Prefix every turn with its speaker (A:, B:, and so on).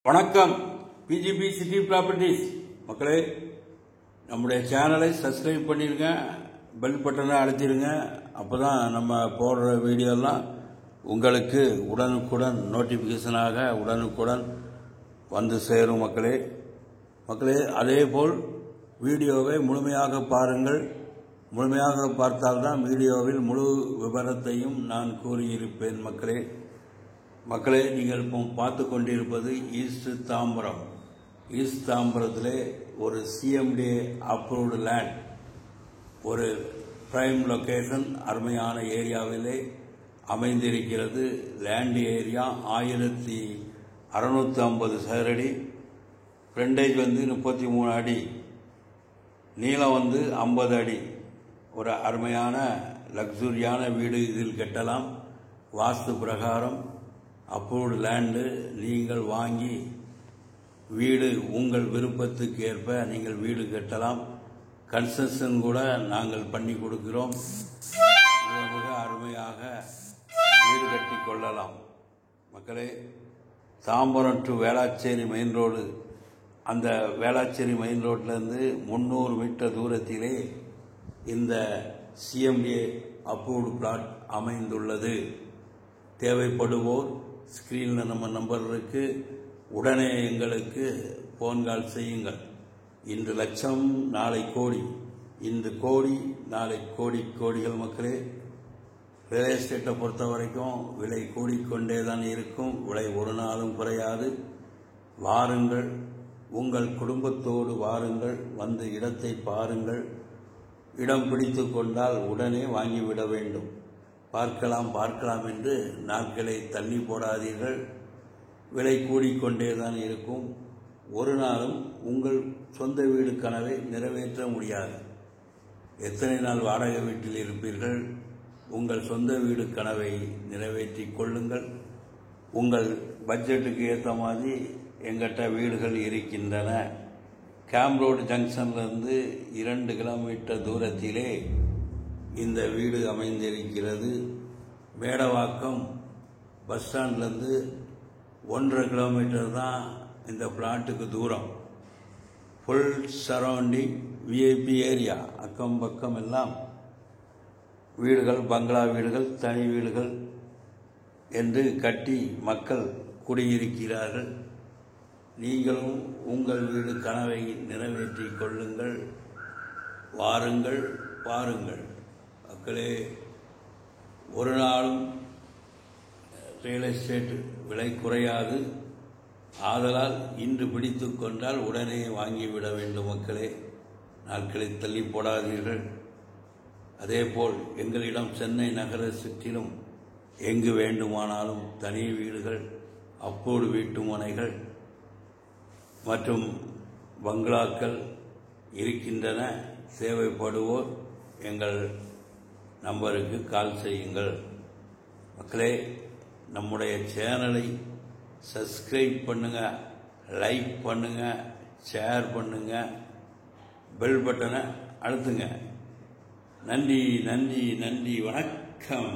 A: வணக்கம். PGP city properties மக்களே, நம்முடைய சேனலை சப்ஸ்கிரைப் பண்ணிடுங்க, பெல் பட்டனை அழுத்திடுங்க. அப்போ தான் நம்ம போடுற வீடியோலாம் உங்களுக்கு உடனுக்குடன் நோட்டிஃபிகேஷனாக உடனுக்குடன் வந்து சேரும் மக்களே. அதேபோல் வீடியோவை முழுமையாக பாருங்கள். முழுமையாக பார்த்தால்தான் வீடியோவில் முழு விவரத்தையும் நான் கூறியிருப்பேன். மக்களே, நீங்கள் இப்போ பார்த்து கொண்டிருப்பது ஈஸ்ட் தாம்பரம். ஈஸ்ட் தாம்பரத்திலே ஒரு சிஎம்டி அப்ரூவ்டு லேண்ட், ஒரு பிரைம் லொகேஷன், அருமையான ஏரியாவிலே அமைந்திருக்கிறது. லேண்ட் ஏரியா 1650 சதுரடி, ஃப்ரண்டேஜ் 33 அடி, நீளம் 50 அடி. ஒரு அருமையான லக்ஸுரியான வீடு இதில் கட்டலாம். வாஸ்து பிரகாரம் அப்ரூவ்டு லேண்டு. நீங்கள் வாங்கி வீடு உங்கள் விருப்பத்துக்கு ஏற்ப நீங்கள் வீடு கட்டலாம். கன்ஸ்ட்ரக்ஷன் கூட நாங்கள் பண்ணி கொடுக்கிறோம். மிக அருமையாக வீடு கட்டி கொள்ளலாம் மக்களே. Tambaram to Velachery main road, அந்த வேளாச்சேரி மெயின் ரோட்லேருந்து 300 மீட்டர் தூரத்திலே இந்த சிஎம்டிஏ அப்ரூவ்டு பிளாட் அமைந்துள்ளது. தேவைப்படுவோர் ஸ்கிரீனில் நம்ம நம்பர் இருக்கு, உடனே எங்களுக்கு போன் கால் செய்யுங்கள். இன்று லட்சம் நாளை கோடி, இன்று கோடி நாளை கோடிகள் மக்களே. ரியல் எஸ்டேட்டை பொறுத்த வரைக்கும் விலை கூடிக்கொண்டே தான் இருக்கும், விலை ஒரு நாளும் குறையாது. வாருங்கள், உங்கள் குடும்பத்தோடு வாருங்கள், வந்து இடத்தை பாருங்கள். இடம் பிடித்து கொண்டால் உடனே வாங்கிவிட வேண்டும். பார்க்கலாம் என்று நாட்களை தள்ளி போடாதீர்கள். விலை கூடிக்கொண்டே தான் இருக்கும். ஒரு நாளும் உங்கள் சொந்த வீடு கனவை நிறைவேற்ற முடியாது. எத்தனை நாள் வாடகை வீட்டில் இருப்பீர்கள்? உங்கள் சொந்த வீடு கனவை நிறைவேற்றிக் கொள்ளுங்கள். உங்கள் பட்ஜெட்டுக்கு ஏற்ற மாதிரி எங்கிட்ட வீடுகள் இருக்கின்றன. கேம்ப் ரோடு ஜங்ஷன்லேருந்து 2 கிலோமீட்டர் தூரத்திலே இந்த வீடு அமைந்திருக்கிறது. மேடவாக்கம் பஸ் ஸ்டாண்ட்லேருந்து 1.5 கிலோமீட்டர் தான் இந்த பிளாட்டுக்கு தூரம். Full surrounding VIP area. அக்கம் பக்கம் எல்லாம் வீடுகள், பங்களா வீடுகள், தனி வீடுகள் என்று கட்டி மக்கள் குடியிருக்கிறார்கள். நீங்களும் உங்கள் வீடு கனவை நிறைவேற்றிக் கொள்ளுங்கள். வாருங்கள், பாருங்கள் மக்களே. ஒரு நாளும் ரியல் எஸ்டேட் விலை குறையாது. ஆதலால் இன்று பிடித்து கொண்டால் உடனே வாங்கிவிட வேண்டும் மக்களே. நாட்களை தள்ளி போடாதீர்கள். அதேபோல் எங்களிடம் சென்னை நகர சுற்றிலும் எங்கு வேண்டுமானாலும் தனி வீடுகள், அப்போடு வீட்டு மனைகள் மற்றும் பங்களாக்கள் இருக்கின்றன. தேவைப்படுவோர் எங்கள் நம்பருக்கு கால் செய்யுங்கள் மக்களே. நம்முடைய சேனலை சப்ஸ்கிரைப் பண்ணுங்க, லைக் பண்ணுங்க, ஷேர் பண்ணுங்க, பெல் பட்டனை அழுத்துங்க. நன்றி, வணக்கம்.